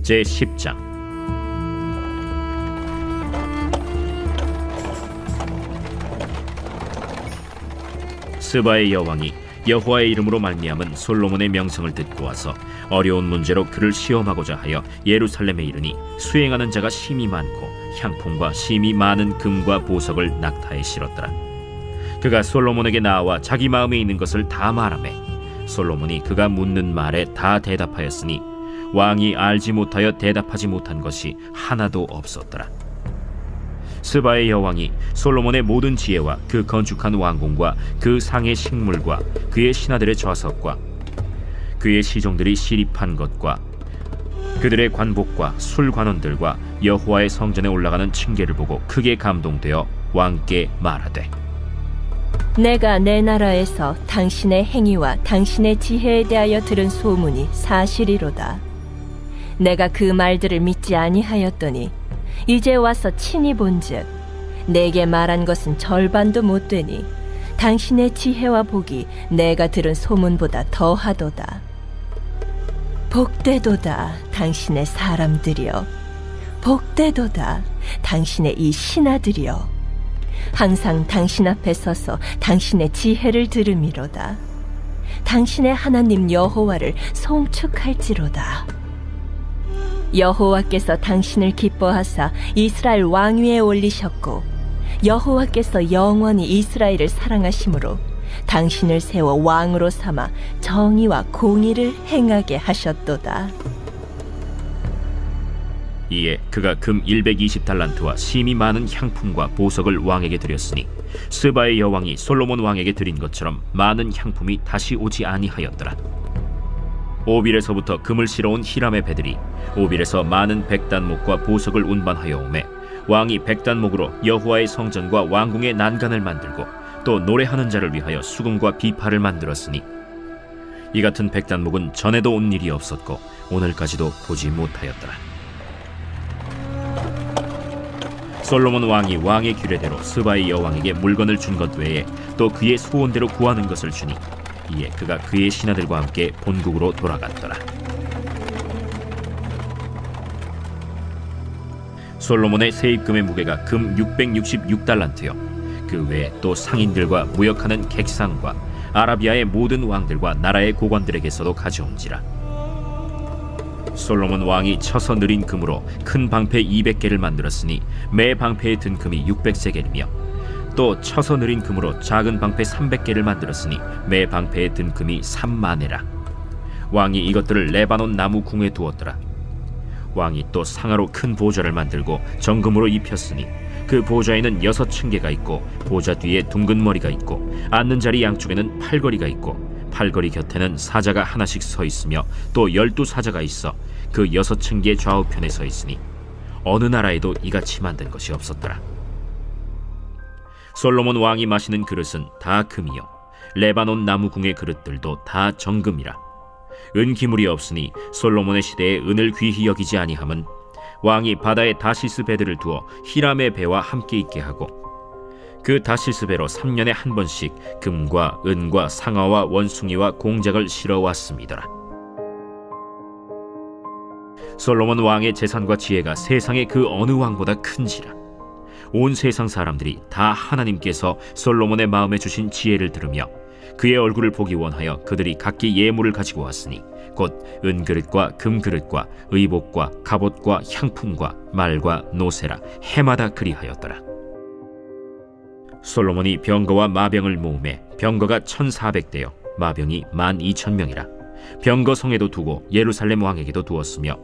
제10장. 스바의 여왕이 여호와의 이름으로 말미암은 솔로몬의 명성을 듣고 와서 어려운 문제로 그를 시험하고자 하여 예루살렘에 이르니 수행하는 자가 심히 많고 향품과 심히 많은 금과 보석을 낙타에 실었더라. 그가 솔로몬에게 나와 자기 마음에 있는 것을 다 말하매 솔로몬이 그가 묻는 말에 다 대답하였으니 왕이 알지 못하여 대답하지 못한 것이 하나도 없었더라. 스바의 여왕이 솔로몬의 모든 지혜와 그 건축한 왕궁과 그 상의 식물과 그의 신하들의 좌석과 그의 시종들이 시립한 것과 그들의 관복과 술관원들과 여호와의 성전에 올라가는 층계를 보고 크게 감동되어 왕께 말하되, 내가 내 나라에서 당신의 행위와 당신의 지혜에 대하여 들은 소문이 사실이로다. 내가 그 말들을 믿지 아니하였더니 이제 와서 친히 본즉 내게 말한 것은 절반도 못되니 당신의 지혜와 복이 내가 들은 소문보다 더하도다. 복되도다 당신의 사람들이여, 복되도다 당신의 이 신하들이여. 항상 당신 앞에 서서 당신의 지혜를 들음이로다. 당신의 하나님 여호와를 송축할지로다. 여호와께서 당신을 기뻐하사 이스라엘 왕위에 올리셨고 여호와께서 영원히 이스라엘을 사랑하심으로 당신을 세워 왕으로 삼아 정의와 공의를 행하게 하셨도다. 이에 그가 금 120달란트와 심히 많은 향품과 보석을 왕에게 드렸으니 스바의 여왕이 솔로몬 왕에게 드린 것처럼 많은 향품이 다시 오지 아니하였더라. 오빌에서부터 금을 실어온 히람의 배들이 오빌에서 많은 백단목과 보석을 운반하여 오매 왕이 백단목으로 여호와의 성전과 왕궁의 난간을 만들고 또 노래하는 자를 위하여 수금과 비파를 만들었으니 이 같은 백단목은 전에도 온 일이 없었고 오늘까지도 보지 못하였더라. 솔로몬 왕이 왕의 규례대로 스바의 여왕에게 물건을 준 것 외에 또 그의 소원대로 구하는 것을 주니 이에 그가 그의 신하들과 함께 본국으로 돌아갔더라. 솔로몬의 세입금의 무게가 금 666달란트요 그 외에 또 상인들과 무역하는 객상과 아라비아의 모든 왕들과 나라의 고관들에게서도 가져온지라. 솔로몬 왕이 쳐서 느린 금으로 큰 방패 200개를 만들었으니 매 방패에 든 금이 600세겔이며 또 쳐서 느린 금으로 작은 방패 300개를 만들었으니 매 방패에 든 금이 3만에라. 왕이 이것들을 레바논 나무 궁에 두었더라. 왕이 또 상하로 큰 보좌를 만들고 정금으로 입혔으니 그 보좌에는 6층계가 있고 보좌 뒤에 둥근 머리가 있고 앉는 자리 양쪽에는 팔걸이가 있고 팔걸이 곁에는 사자가 하나씩 서 있으며 또 12사자가 있어 그 6층계 좌우편에 서 있으니 어느 나라에도 이같이 만든 것이 없었더라. 솔로몬 왕이 마시는 그릇은 다 금이요 레바논 나무궁의 그릇들도 다 정금이라. 은기물이 없으니 솔로몬의 시대에 은을 귀히 여기지 아니함은 왕이 바다에 다시스 배들을 두어 히람의 배와 함께 있게 하고 그 다시스 배로 3년에 한 번씩 금과 은과 상아와 원숭이와 공작을 실어왔습니다. 솔로몬 왕의 재산과 지혜가 세상의 그 어느 왕보다 큰지라. 온 세상 사람들이 다 하나님께서 솔로몬의 마음에 주신 지혜를 들으며 그의 얼굴을 보기 원하여 그들이 각기 예물을 가지고 왔으니 곧 은그릇과 금그릇과 의복과 갑옷과 향품과 말과 노새라 해마다 그리하였더라. 솔로몬이 병거와 마병을 모으매 병거가 1400대요 마병이 12,000명이라. 병거 성에도 두고 예루살렘 왕에게도 두었으며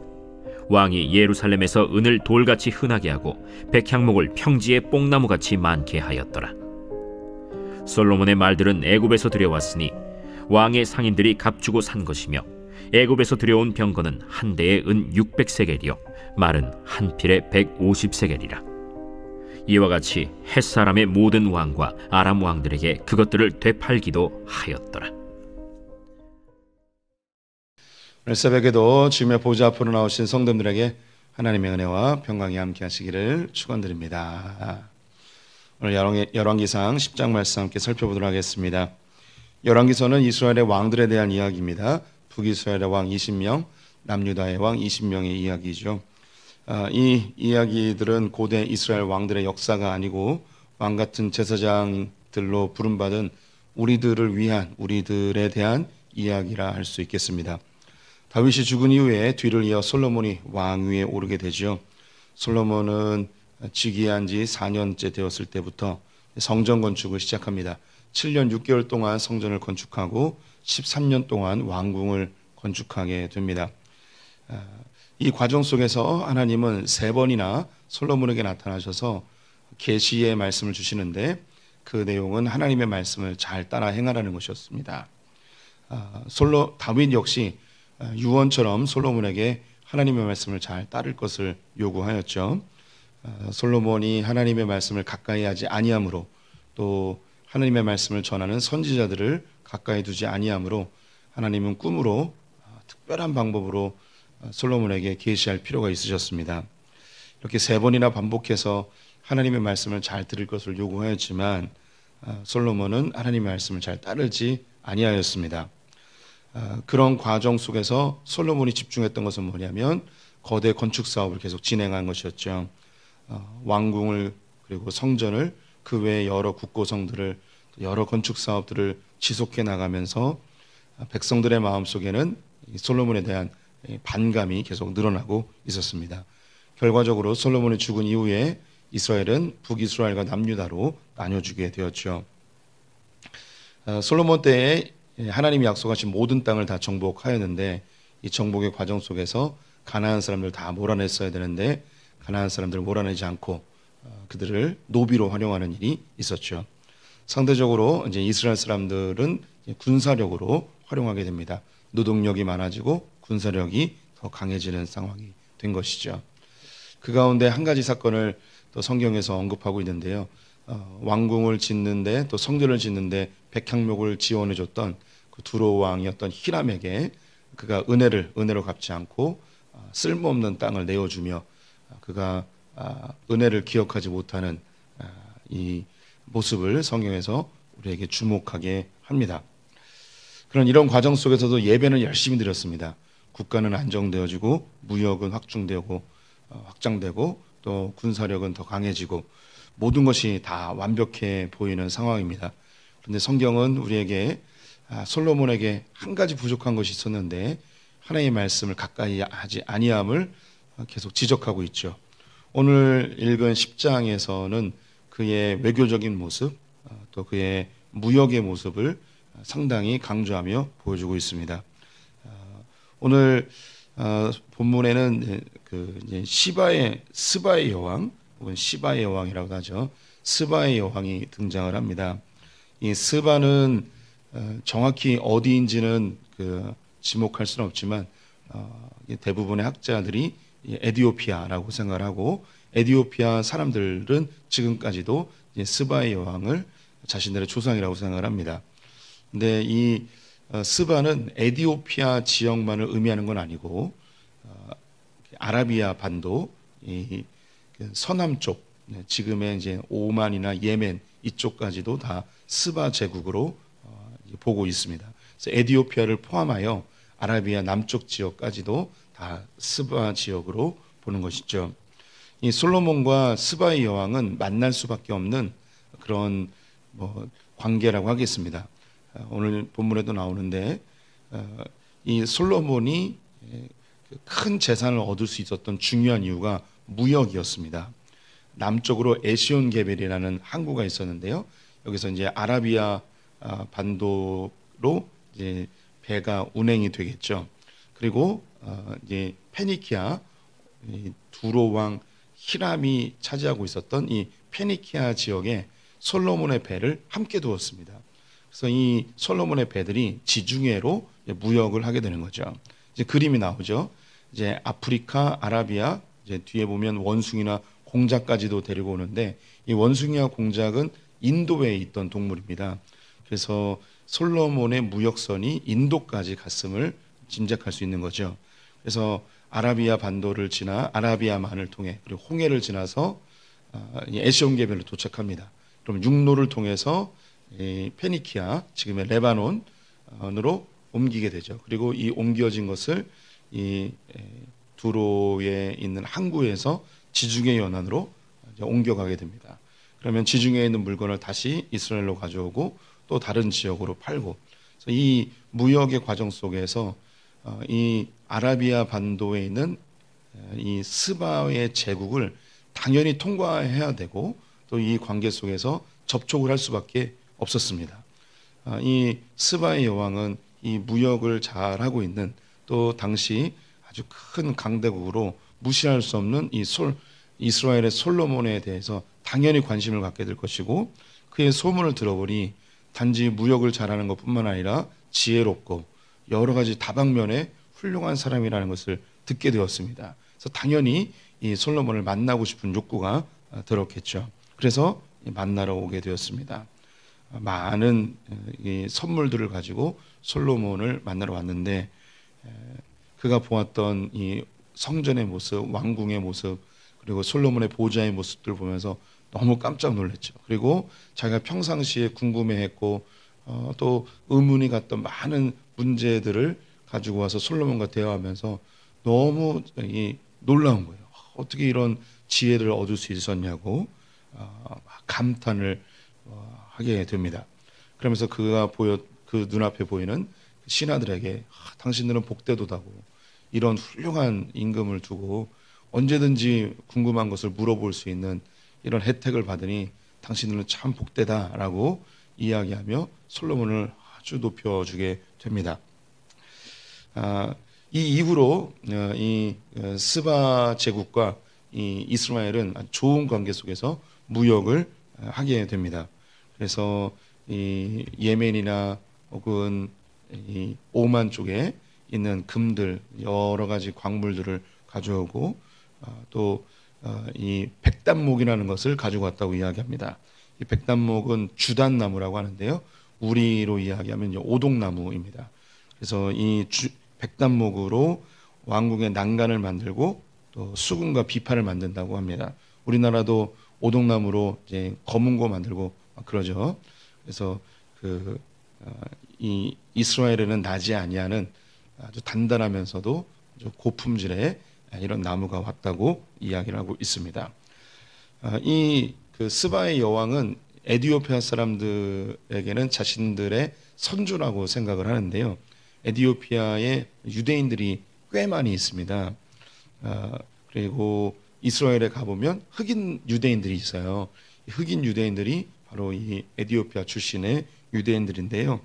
왕이 예루살렘에서 은을 돌같이 흔하게 하고 백향목을 평지에 뽕나무같이 많게 하였더라. 솔로몬의 말들은 애굽에서 들여왔으니 왕의 상인들이 값주고 산 것이며 애굽에서 들여온 병거는 한 대에 은 600세겔이요 말은 한 필에 150세겔이라. 이와 같이 헷사람의 모든 왕과 아람 왕들에게 그것들을 되팔기도 하였더라. 오늘 새벽에도 주님의 보좌 앞으로 나오신 성도들에게 하나님의 은혜와 평강이 함께 하시기를 축원드립니다. 오늘 열왕기상 10장 말씀 함께 살펴보도록 하겠습니다. 열왕기서는 이스라엘의 왕들에 대한 이야기입니다. 북이스라엘의 왕 20명, 남유다의 왕 20명의 이야기죠. 이 이야기들은 고대 이스라엘 왕들의 역사가 아니고 왕 같은 제사장들로 부름받은 우리들을 위한, 우리들에 대한 이야기라 할 수 있겠습니다. 다윗이 죽은 이후에 뒤를 이어 솔로몬이 왕위에 오르게 되죠. 솔로몬은 즉위한 지 4년째 되었을 때부터 성전 건축을 시작합니다. 7년 6개월 동안 성전을 건축하고 13년 동안 왕궁을 건축하게 됩니다. 이 과정 속에서 하나님은 3번이나 솔로몬에게 나타나셔서 계시의 말씀을 주시는데 그 내용은 하나님의 말씀을 잘 따라 행하라는 것이었습니다. 다윗 역시 유언처럼 솔로몬에게 하나님의 말씀을 잘 따를 것을 요구하였죠. 솔로몬이 하나님의 말씀을 가까이 하지 아니함으로, 또 하나님의 말씀을 전하는 선지자들을 가까이 두지 아니함으로 하나님은 꿈으로 특별한 방법으로 솔로몬에게 계시할 필요가 있으셨습니다. 이렇게 3번이나 반복해서 하나님의 말씀을 잘 들을 것을 요구하였지만 솔로몬은 하나님의 말씀을 잘 따르지 아니하였습니다. 그런 과정 속에서 솔로몬이 집중했던 것은 뭐냐면 거대 건축 사업을 계속 진행한 것이었죠. 왕궁을, 그리고 성전을, 그 외에 여러 국고성들을, 여러 건축 사업들을 지속해 나가면서 백성들의 마음속에는 솔로몬에 대한 반감이 계속 늘어나고 있었습니다. 결과적으로 솔로몬이 죽은 이후에 이스라엘은 북이스라엘과 남유다로 나뉘어지게 되었죠. 솔로몬 때에 하나님이 약속하신 모든 땅을 다 정복하였는데 이 정복의 과정 속에서 가나안 사람들 다 몰아냈어야 되는데 가나안 사람들을 몰아내지 않고 그들을 노비로 활용하는 일이 있었죠. 상대적으로 이제 이스라엘 사람들은 군사력으로 활용하게 됩니다. 노동력이 많아지고 군사력이 더 강해지는 상황이 된 것이죠. 그 가운데 한 가지 사건을 또 성경에서 언급하고 있는데요. 왕궁을 짓는데, 또 성전을 짓는데 백향목을 지원해줬던 그 두로 왕이었던 히람에게 그가 은혜로 갚지 않고 쓸모없는 땅을 내어주며 그가 은혜를 기억하지 못하는 이 모습을 성경에서 우리에게 주목하게 합니다. 이런 과정 속에서도 예배는 열심히 드렸습니다. 국가는 안정되어지고 무역은 확장되고 또 군사력은 더 강해지고 모든 것이 다 완벽해 보이는 상황입니다. 그런데 성경은 우리에게 솔로몬에게 한 가지 부족한 것이 있었는데 하나님의 말씀을 가까이 하지 아니함을 계속 지적하고 있죠. 오늘 읽은 10장에서는 그의 외교적인 모습, 또 그의 무역의 모습을 상당히 강조하며 보여주고 있습니다. 오늘 본문에는 스바의 여왕, 혹은 시바의 여왕이라고 하죠. 스바의 여왕이 등장을 합니다. 이 스바는 정확히 어디인지는 지목할 수는 없지만 대부분의 학자들이 에디오피아라고 생각을 하고, 에디오피아 사람들은 지금까지도 스바의 여왕을 자신들의 조상이라고 생각을 합니다. 근데 이 스바는 에디오피아 지역만을 의미하는 건 아니고 아라비아 반도 서남 쪽, 지금의 이제 오만이나 예멘 이쪽까지도 다 스바 제국으로 보고 있습니다. 그래서 에디오피아를 포함하여 아라비아 남쪽 지역까지도 다 스바 지역으로 보는 것이죠. 이 솔로몬과 스바의 여왕은 만날 수밖에 없는 그런 관계라고 하겠습니다. 오늘 본문에도 나오는데 이 솔로몬이 큰 재산을 얻을 수 있었던 중요한 이유가 무역이었습니다. 남쪽으로 에시온 게벨이라는 항구가 있었는데요. 여기서 이제 아라비아 반도로 이제 배가 운행이 되겠죠. 그리고 이제 페니키아 두로 왕 히람이 차지하고 있었던 이 페니키아 지역에 솔로몬의 배를 함께 두었습니다. 그래서 이 솔로몬의 배들이 지중해로 무역을 하게 되는 거죠. 이제 그림이 나오죠. 이제 아프리카, 아라비아, 이제 뒤에 보면 원숭이나 공작까지도 데리고 오는데 이 원숭이와 공작은 인도에 있던 동물입니다. 그래서 솔로몬의 무역선이 인도까지 갔음을 짐작할 수 있는 거죠. 그래서 아라비아 반도를 지나 아라비아만을 통해 그리고 홍해를 지나서 에시온게벨로 도착합니다. 그럼 육로를 통해서 페니키아, 지금의 레바논으로 옮기게 되죠. 그리고 이 옮겨진 것을 이 두로에 있는 항구에서 지중해 연안으로 이제 옮겨가게 됩니다. 그러면 지중해에 있는 물건을 다시 이스라엘로 가져오고 또 다른 지역으로 팔고, 그래서 이 무역의 과정 속에서 이 아라비아 반도에 있는 이 스바의 제국을 당연히 통과해야 되고 또 이 관계 속에서 접촉을 할 수밖에 없었습니다. 이 스바의 여왕은 이 무역을 잘 하고 있는, 또 당시 아주 큰 강대국으로 무시할 수 없는 이스라엘의 솔로몬에 대해서 당연히 관심을 갖게 될 것이고, 그의 소문을 들어보니 단지 무역을 잘하는 것뿐만 아니라 지혜롭고 여러 가지 다방면에 훌륭한 사람이라는 것을 듣게 되었습니다. 그래서 당연히 이 솔로몬을 만나고 싶은 욕구가 들었겠죠. 그래서 만나러 오게 되었습니다. 많은 이 선물들을 가지고 솔로몬을 만나러 왔는데, 그가 보았던 이 성전의 모습, 왕궁의 모습, 그리고 솔로몬의 보좌의 모습들을 보면서 너무 깜짝 놀랐죠. 그리고 자기가 평상시에 궁금해했고 또 의문이 갔던 많은 문제들을 가지고 와서 솔로몬과 대화하면서 너무 놀라운 거예요. 어떻게 이런 지혜를 얻을 수 있었냐고 감탄을 하게 됩니다. 그러면서 그 눈앞에 보이는 신하들에게 당신들은 복되도다고 이런 훌륭한 임금을 두고 언제든지 궁금한 것을 물어볼 수 있는 이런 혜택을 받으니 당신들은 참 복되다라고 이야기하며 솔로몬을 아주 높여주게 됩니다. 이 이후로 이 스바 제국과 이 이스라엘은 좋은 관계 속에서 무역을 하게 됩니다. 그래서 이 예멘이나 혹은 이 오만 쪽에 있는 금들, 여러 가지 광물들을 가져오고 또 이 백단목이라는 것을 가지고 왔다고 이야기합니다. 이 백단목은 주단나무라고 하는데요, 우리로 이야기하면 오동나무입니다. 그래서 이 백단목으로 왕궁의 난간을 만들고 또 수금과 비판을 만든다고 합니다. 우리나라도 오동나무로 이제 거문고 만들고 그러죠. 그래서 이 이스라엘에는 나지 아니하는 아주 단단하면서도 아주 고품질의 이런 나무가 왔다고 이야기를 하고 있습니다. 이 스바의 여왕은 에디오피아 사람들에게는 자신들의 선주라고 생각을 하는데요. 에디오피아에 유대인들이 꽤 많이 있습니다. 그리고 이스라엘에 가보면 흑인 유대인들이 있어요. 흑인 유대인들이 바로 이 에디오피아 출신의 유대인들인데요.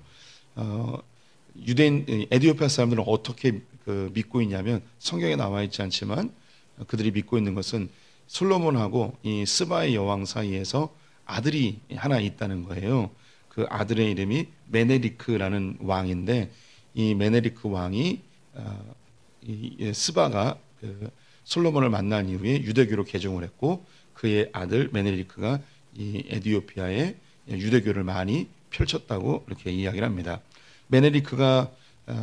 에디오피아 사람들은 어떻게 믿고 있냐면, 성경에 나와 있지 않지만 그들이 믿고 있는 것은 솔로몬하고 이 스바의 여왕 사이에서 아들이 하나 있다는 거예요. 그 아들의 이름이 메네리크라는 왕인데, 이 메네리크 왕이 스바가 솔로몬을 만난 이후에 유대교로 개종을 했고, 그의 아들 메네리크가 이 에디오피아에 유대교를 많이 펼쳤다고 이렇게 이야기를 합니다. 메네리크가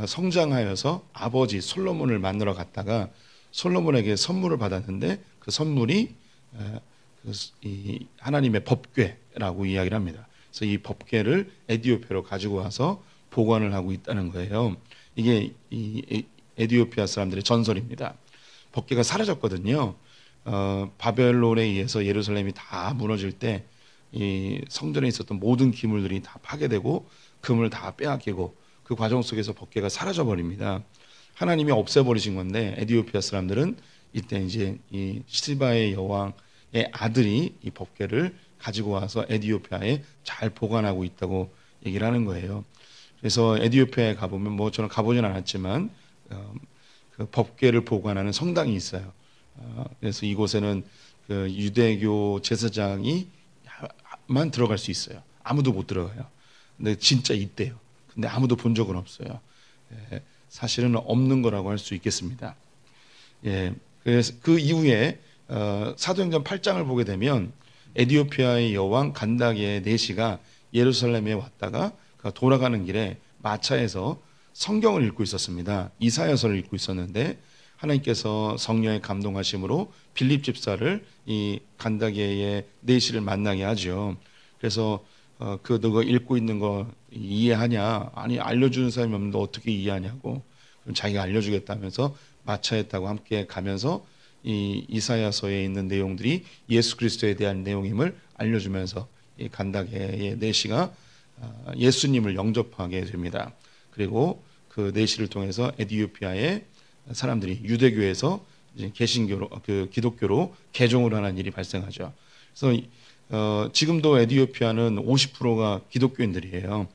성장하여서 아버지 솔로몬을 만나러 갔다가 솔로몬에게 선물을 받았는데, 그 선물이 이 하나님의 법궤라고 이야기를 합니다. 그래서 이 법궤를 에디오피아로 가지고 와서 보관을 하고 있다는 거예요. 이게 이 에디오피아 사람들의 전설입니다. 법궤가 사라졌거든요. 바벨론에 의해서 예루살렘이 다 무너질 때 이 성전에 있었던 모든 기물들이 다 파괴되고 금을 다 빼앗기고 그 과정 속에서 법궤가 사라져 버립니다. 하나님이 없애버리신 건데, 에디오피아 사람들은 이때 이제 이 스바의 여왕의 아들이 이 법궤를 가지고 와서 에디오피아에 잘 보관하고 있다고 얘기를 하는 거예요. 그래서 에디오피아에 가보면, 뭐 저는 가보진 않았지만 그 법궤를 보관하는 성당이 있어요. 그래서 이곳에는 그 유대교 제사장이 만 들어갈 수 있어요. 아무도 못 들어가요. 근데 진짜 있대요. 근데 아무도 본 적은 없어요. 사실은 없는 거라고 할 수 있겠습니다. 그래서 그 이후에 사도행전 8장을 보게 되면 에디오피아의 여왕 간다게 네시가 예루살렘에 왔다가 돌아가는 길에 마차에서 성경을 읽고 있었습니다. 이사야서를 읽고 있었는데, 하나님께서 성령의 감동하심으로 빌립 집사를 이 간다게의 네시를 만나게 하죠. 그래서 너가 읽고 있는 거 이해하냐? 아니, 알려주는 사람이 없는데 어떻게 이해하냐고. 그럼 자기가 알려주겠다면서 마차에 타고 함께 가면서 이 이사야서에 있는 내용들이 예수 그리스도에 대한 내용임을 알려주면서 이 간다게의 내시가 예수님을 영접하게 됩니다. 그리고 그 내시를 통해서 에티오피아의 사람들이 유대교에서 이제 개신교로 그 기독교로 개종을 하는 일이 발생하죠. 그래서 지금도 에티오피아는 50%가 기독교인들이에요.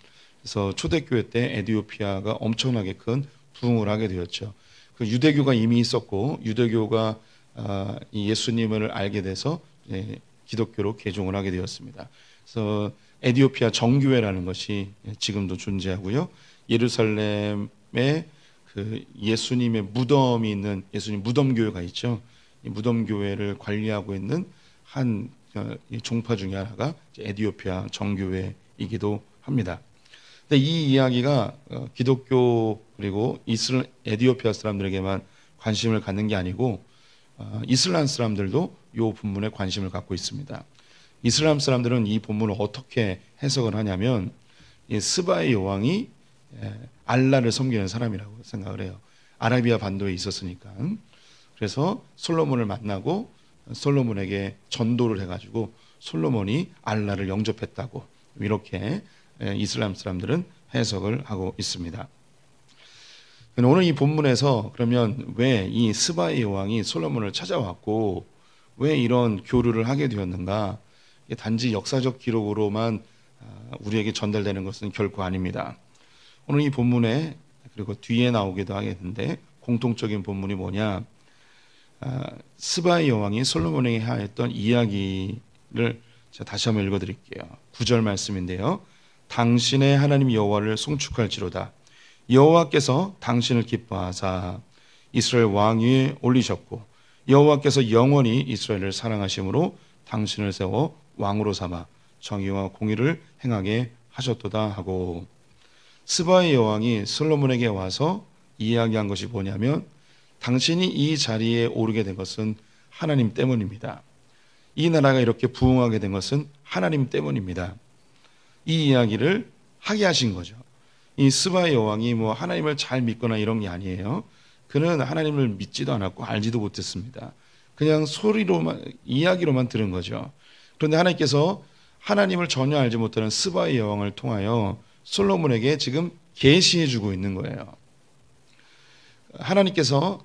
그래서 초대교회 때 에티오피아가 엄청나게 큰 부흥을 하게 되었죠. 그 유대교가 이미 있었고 유대교가 이 예수님을 알게 돼서 기독교로 개종을 하게 되었습니다. 그래서 에티오피아 정교회라는 것이 지금도 존재하고요. 예루살렘에 그 예수님의 무덤이 있는 예수님 무덤 교회가 있죠. 이 무덤 교회를 관리하고 있는 한 종파 중에 하나가 에티오피아 정교회이기도 합니다. 근데 이 이야기가 기독교 그리고 에티오피아 사람들에게만 관심을 갖는 게 아니고 이슬람 사람들도 이 본문에 관심을 갖고 있습니다. 이슬람 사람들은 이 본문을 어떻게 해석을 하냐면 이 스바의 여왕이 알라를 섬기는 사람이라고 생각을 해요. 아라비아 반도에 있었으니까. 그래서 솔로몬을 만나고 솔로몬에게 전도를 해가지고 솔로몬이 알라를 영접했다고 이렇게 이슬람 사람들은 해석을 하고 있습니다. 오늘 이 본문에서 그러면 왜 이 스바의 여왕이 솔로몬을 찾아왔고 왜 이런 교류를 하게 되었는가? 단지 역사적 기록으로만 우리에게 전달되는 것은 결코 아닙니다. 오늘 이 본문에 그리고 뒤에 나오기도 하겠는데 공통적인 본문이 뭐냐? 스바의 여왕이 솔로몬에게 하였던 이야기를 제가 다시 한번 읽어드릴게요. 9절 말씀인데요. 당신의 하나님 여호와를 송축할지로다. 여호와께서 당신을 기뻐하사 이스라엘 왕 위에 올리셨고 여호와께서 영원히 이스라엘을 사랑하심으로 당신을 세워 왕으로 삼아 정의와 공의를 행하게 하셨도다 하고 스바의 여왕이 솔로몬에게 와서 이야기한 것이 뭐냐면 당신이 이 자리에 오르게 된 것은 하나님 때문입니다. 이 나라가 이렇게 부흥하게 된 것은 하나님 때문입니다. 이 이야기를 하게 하신 거죠. 이 스바의 여왕이 뭐 하나님을 잘 믿거나 이런 게 아니에요. 그는 하나님을 믿지도 않았고 알지도 못했습니다. 그냥 소리로만 이야기로만 들은 거죠. 그런데 하나님께서 하나님을 전혀 알지 못하는 스바의 여왕을 통하여 솔로몬에게 지금 계시해 주고 있는 거예요. 하나님께서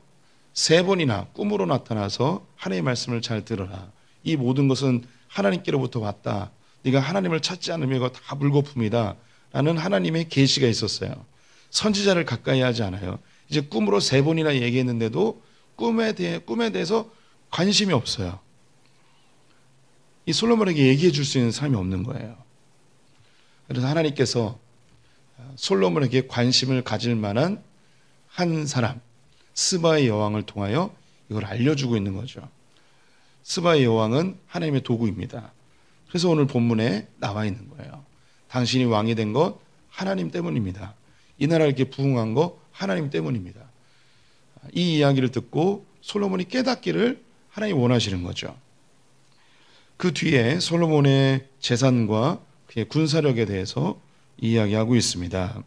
3번이나 꿈으로 나타나서 하나님의 말씀을 잘 들어라. 이 모든 것은 하나님께로부터 왔다. 네가 하나님을 찾지 않으면 이거 다 물거품이다. 라는 하나님의 계시가 있었어요. 선지자를 가까이 하지 않아요. 이제 꿈으로 3번이나 얘기했는데도 꿈에 대해서 관심이 없어요. 이 솔로몬에게 얘기해 줄 수 있는 사람이 없는 거예요. 그래서 하나님께서 솔로몬에게 관심을 가질 만한 한 사람, 스바의 여왕을 통하여 이걸 알려주고 있는 거죠. 스바의 여왕은 하나님의 도구입니다. 그래서 오늘 본문에 나와 있는 거예요. 당신이 왕이 된 것 하나님 때문입니다. 이 나라를 이렇게 부흥한 거 하나님 때문입니다. 이 이야기를 듣고 솔로몬이 깨닫기를 하나님이 원하시는 거죠. 그 뒤에 솔로몬의 재산과 그의 군사력에 대해서 이야기하고 있습니다.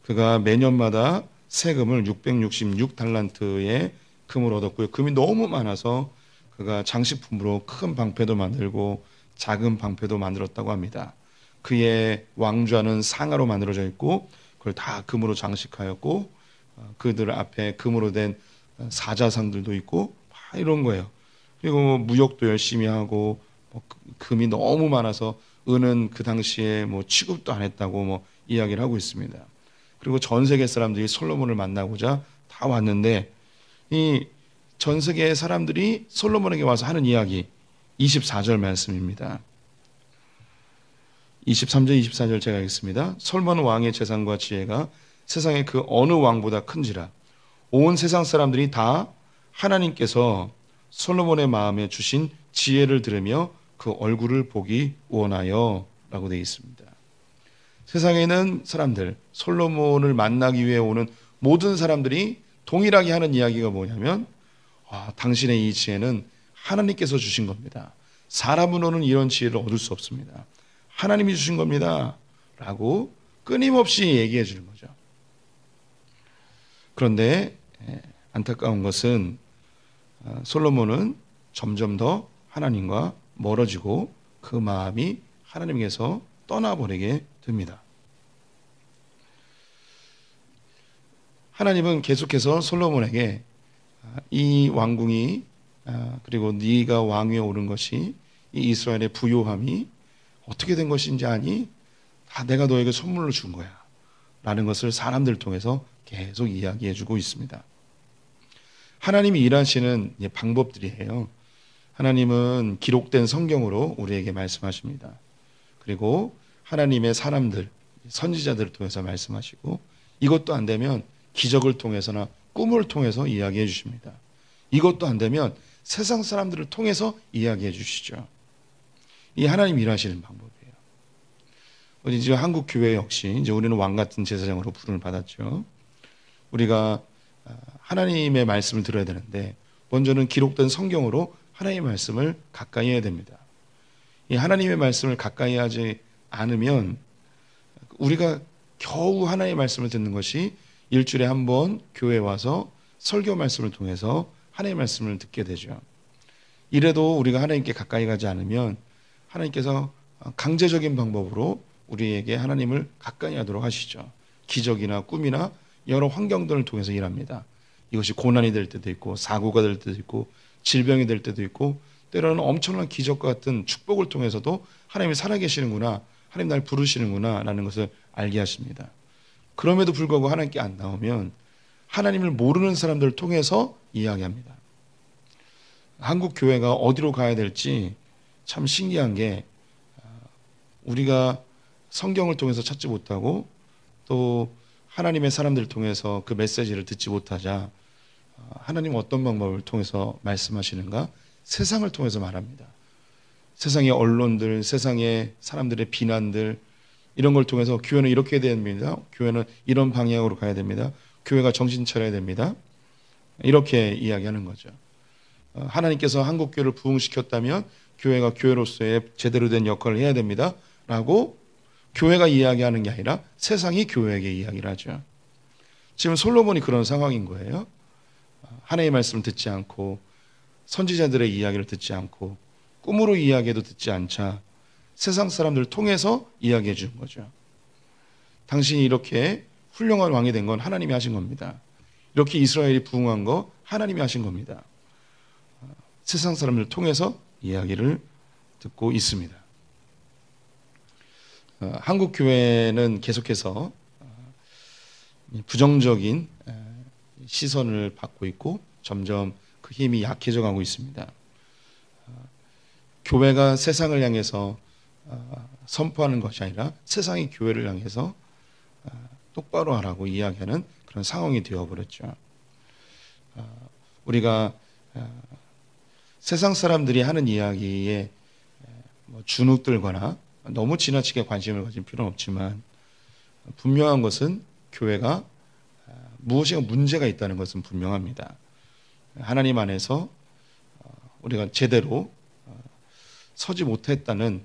그가 매년마다 세금을 666달란트의 금을 얻었고요. 금이 너무 많아서 그가 장식품으로 큰 방패도 만들고 작은 방패도 만들었다고 합니다. 그의 왕좌는 상아로 만들어져 있고 그걸 다 금으로 장식하였고 그들 앞에 금으로 된 사자상들도 있고 막 이런 거예요. 그리고 무역도 열심히 하고 금이 너무 많아서 은은 그 당시에 뭐 취급도 안 했다고 뭐 이야기를 하고 있습니다. 그리고 전 세계 사람들이 솔로몬을 만나고자 다 왔는데 이 전 세계 사람들이 솔로몬에게 와서 하는 이야기 24절 말씀입니다. 23절 24절 제가 읽겠습니다. 솔로몬 왕의 재산과 지혜가 세상의 그 어느 왕보다 큰지라 온 세상 사람들이 다 하나님께서 솔로몬의 마음에 주신 지혜를 들으며 그 얼굴을 보기 원하여 라고 되어 있습니다. 세상에 있는 사람들, 솔로몬을 만나기 위해 오는 모든 사람들이 동일하게 하는 이야기가 뭐냐면 당신의 이 지혜는 하나님께서 주신 겁니다. 사람으로는 이런 지혜를 얻을 수 없습니다. 하나님이 주신 겁니다. 라고 끊임없이 얘기해 주는 거죠. 그런데 안타까운 것은 솔로몬은 점점 더 하나님과 멀어지고 그 마음이 하나님께서 떠나버리게 됩니다. 하나님은 계속해서 솔로몬에게 이 왕궁이 그리고 네가 왕위에 오른 것이 이 이스라엘의 부요함이 어떻게 된 것인지 아니? 다 내가 너에게 선물로 준 거야 라는 것을 사람들을 통해서 계속 이야기해 주고 있습니다. 하나님이 일하시는 방법들이에요. 하나님은 기록된 성경으로 우리에게 말씀하십니다. 그리고 하나님의 사람들, 선지자들을 통해서 말씀하시고, 이것도 안 되면 기적을 통해서나 꿈을 통해서 이야기해 주십니다. 이것도 안 되면 세상 사람들을 통해서 이야기해 주시죠. 이 하나님 일하시는 방법이에요. 이제 한국 교회 역시 이제 우리는 왕 같은 제사장으로 부름을 받았죠. 우리가 하나님의 말씀을 들어야 되는데 먼저는 기록된 성경으로 하나님의 말씀을 가까이 해야 됩니다. 이 하나님의 말씀을 가까이 하지 않으면 우리가 겨우 하나님의 말씀을 듣는 것이 일주일에 한 번 교회에 와서 설교 말씀을 통해서 하나님의 말씀을 듣게 되죠. 이래도 우리가 하나님께 가까이 가지 않으면 하나님께서 강제적인 방법으로 우리에게 하나님을 가까이 하도록 하시죠. 기적이나 꿈이나 여러 환경들을 통해서 일합니다. 이것이 고난이 될 때도 있고 사고가 될 때도 있고 질병이 될 때도 있고 때로는 엄청난 기적과 같은 축복을 통해서도 하나님이 살아계시는구나, 하나님 날 부르시는구나 라는 것을 알게 하십니다. 그럼에도 불구하고 하나님께 안 나오면 하나님을 모르는 사람들을 통해서 이야기합니다. 한국 교회가 어디로 가야 될지 참 신기한 게 우리가 성경을 통해서 찾지 못하고 또 하나님의 사람들을 통해서 그 메시지를 듣지 못하자 하나님은 어떤 방법을 통해서 말씀하시는가? 세상을 통해서 말합니다. 세상의 언론들, 세상의 사람들의 비난들 이런 걸 통해서 교회는 이렇게 해야 됩니다. 교회는 이런 방향으로 가야 됩니다. 교회가 정신 차려야 됩니다. 이렇게 이야기하는 거죠. 하나님께서 한국교회를 부흥시켰다면 교회가 교회로서의 제대로 된 역할을 해야 됩니다. 라고 교회가 이야기하는 게 아니라 세상이 교회에게 이야기를 하죠. 지금 솔로몬이 그런 상황인 거예요. 하나님의 말씀을 듣지 않고 선지자들의 이야기를 듣지 않고 꿈으로 이야기해도 듣지 않자 세상 사람들을 통해서 이야기해 주는 거죠. 당신이 이렇게 훌륭한 왕이 된 건 하나님이 하신 겁니다. 이렇게 이스라엘이 부흥한 거 하나님이 하신 겁니다. 세상 사람들을 통해서 이야기를 듣고 있습니다. 한국 교회는 계속해서 부정적인 시선을 받고 있고 점점 그 힘이 약해져 가고 있습니다. 교회가 세상을 향해서 선포하는 것이 아니라 세상이 교회를 향해서 똑바로 하라고 이야기하는 그런 상황이 되어버렸죠. 우리가 세상 사람들이 하는 이야기에 주눅들거나 너무 지나치게 관심을 가질 필요는 없지만 분명한 것은 교회가 무엇인가 문제가 있다는 것은 분명합니다. 하나님 안에서 우리가 제대로 서지 못했다는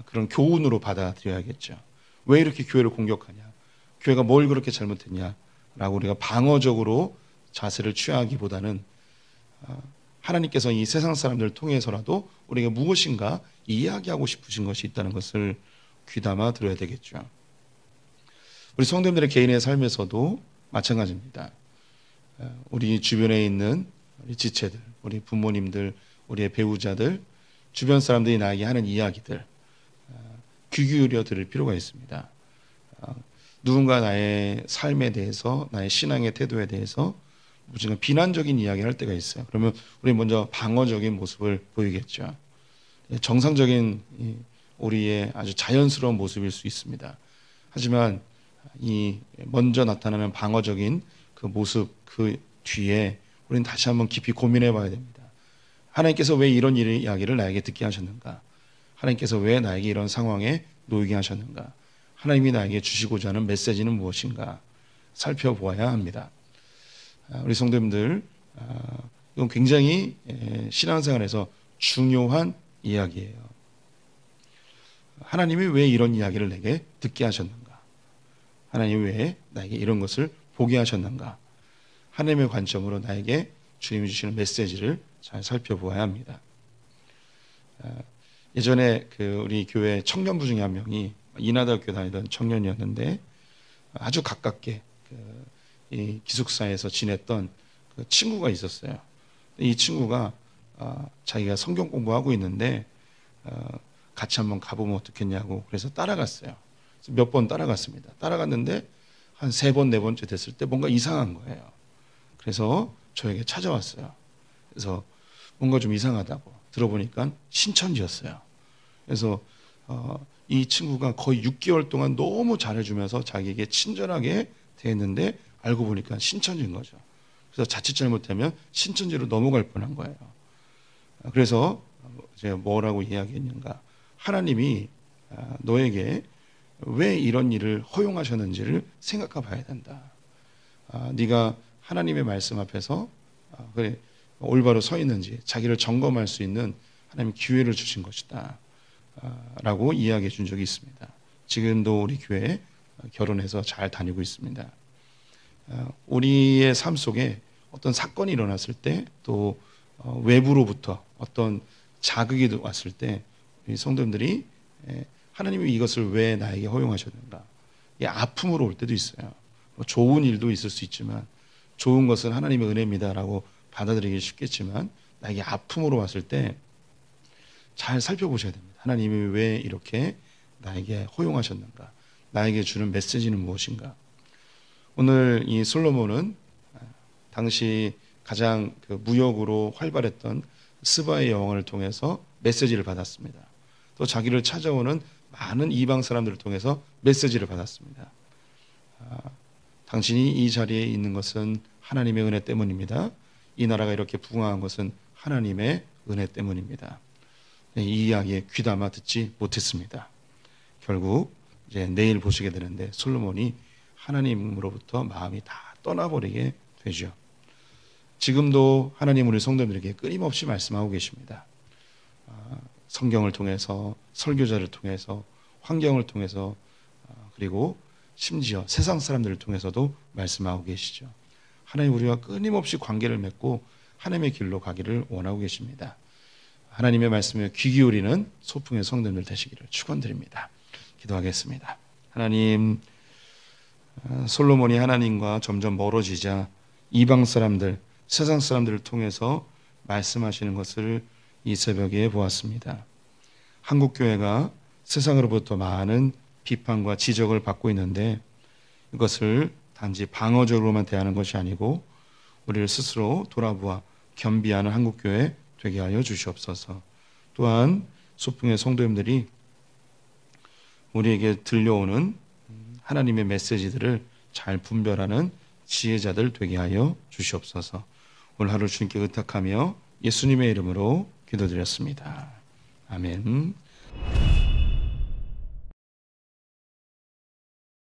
그런 교훈으로 받아들여야겠죠. 왜 이렇게 교회를 공격하냐? 교회가 뭘 그렇게 잘못했냐? 라고 우리가 방어적으로 자세를 취하기보다는 하나님께서 이 세상 사람들을 통해서라도 우리가 무엇인가 이야기하고 싶으신 것이 있다는 것을 귀담아 들어야 되겠죠. 우리 성도님들의 개인의 삶에서도 마찬가지입니다. 우리 주변에 있는 우리 지체들, 우리 부모님들, 우리의 배우자들, 주변 사람들이 나에게 하는 이야기들 귀 기울여 들을 필요가 있습니다. 누군가 나의 삶에 대해서, 나의 신앙의 태도에 대해서 무슨 비난적인 이야기를 할 때가 있어요. 그러면 우리 먼저 방어적인 모습을 보이겠죠. 정상적인 우리의 아주 자연스러운 모습일 수 있습니다. 하지만 이 먼저 나타나는 방어적인 그 모습 그 뒤에 우리는 다시 한번 깊이 고민해 봐야 됩니다. 하나님께서 왜 이런 이야기를 나에게 듣게 하셨는가? 하나님께서 왜 나에게 이런 상황에 놓이게 하셨는가? 하나님이 나에게 주시고자 하는 메시지는 무엇인가? 살펴보아야 합니다. 우리 성도님들, 이건 굉장히 신앙생활에서 중요한 이야기예요. 하나님이 왜 이런 이야기를 내게 듣게 하셨는가? 하나님이 왜 나에게 이런 것을 보게 하셨는가? 하나님의 관점으로 나에게 주님이 주시는 메시지를 잘 살펴보아야 합니다. 예전에 우리 교회 청년부 중에 한 명이 인하대학교 다니던 청년이었는데 아주 가깝게 이 기숙사에서 지냈던 그 친구가 있었어요. 이 친구가 자기가 성경 공부하고 있는데 같이 한번 가보면 어떻겠냐고 그래서 따라갔어요. 몇 번 따라갔습니다. 따라갔는데 한 3번, 4번째 됐을 때 뭔가 이상한 거예요. 그래서 저에게 찾아왔어요. 그래서 뭔가 좀 이상하다고 들어보니까 신천지였어요. 그래서 이 친구가 거의 6개월 동안 너무 잘해주면서 자기에게 친절하게 대했는데 알고 보니까 신천지인 거죠. 그래서 자칫 잘못하면 신천지로 넘어갈 뻔한 거예요. 그래서 제가 뭐라고 이야기했는가? 하나님이 너에게 왜 이런 일을 허용하셨는지를 생각해 봐야 된다. 네가 하나님의 말씀 앞에서 그래 올바로 서 있는지 자기를 점검할 수 있는 하나님 기회를 주신 것이다. 라고 이야기해 준 적이 있습니다. 지금도 우리 교회 결혼해서 잘 다니고 있습니다. 우리의 삶 속에 어떤 사건이 일어났을 때 또 외부로부터 어떤 자극이 왔을 때 우리 성도님들이 하나님이 이것을 왜 나에게 허용하셨는가? 이 아픔으로 올 때도 있어요. 좋은 일도 있을 수 있지만 좋은 것은 하나님의 은혜입니다라고 받아들이기 쉽겠지만 나에게 아픔으로 왔을 때 잘 살펴보셔야 됩니다. 하나님이 왜 이렇게 나에게 허용하셨는가? 나에게 주는 메시지는 무엇인가? 오늘 이 솔로몬은 당시 가장 무역으로 활발했던 스바의 여왕을 통해서 메시지를 받았습니다. 또 자기를 찾아오는 많은 이방 사람들을 통해서 메시지를 받았습니다. 당신이 이 자리에 있는 것은 하나님의 은혜 때문입니다. 이 나라가 이렇게 부강한 것은 하나님의 은혜 때문입니다. 이 이야기에 귀담아 듣지 못했습니다. 결국 이제 내일 보시게 되는데 솔로몬이 하나님으로부터 마음이 다 떠나버리게 되죠. 지금도 하나님 우리 성도들에게 끊임없이 말씀하고 계십니다. 성경을 통해서, 설교자를 통해서, 환경을 통해서, 그리고 심지어 세상 사람들을 통해서도 말씀하고 계시죠. 하나님 우리와 끊임없이 관계를 맺고 하나님의 길로 가기를 원하고 계십니다. 하나님의 말씀에 귀 기울이는 소풍의 성도들 되시기를 축원드립니다. 기도하겠습니다. 하나님, 솔로몬이 하나님과 점점 멀어지자 이방 사람들, 세상 사람들을 통해서 말씀하시는 것을 이 새벽에 보았습니다. 한국교회가 세상으로부터 많은 비판과 지적을 받고 있는데 이것을 단지 방어적으로만 대하는 것이 아니고 우리를 스스로 돌아보아 겸비하는 한국교회 되게 하여 주시옵소서. 또한 소풍의 성도님들이 우리에게 들려오는 하나님의 메시지들을 잘 분별하는 지혜자들 되게 하여 주시옵소서. 오늘 하루 주님께 의탁하며 예수님의 이름으로 기도드렸습니다. 아멘.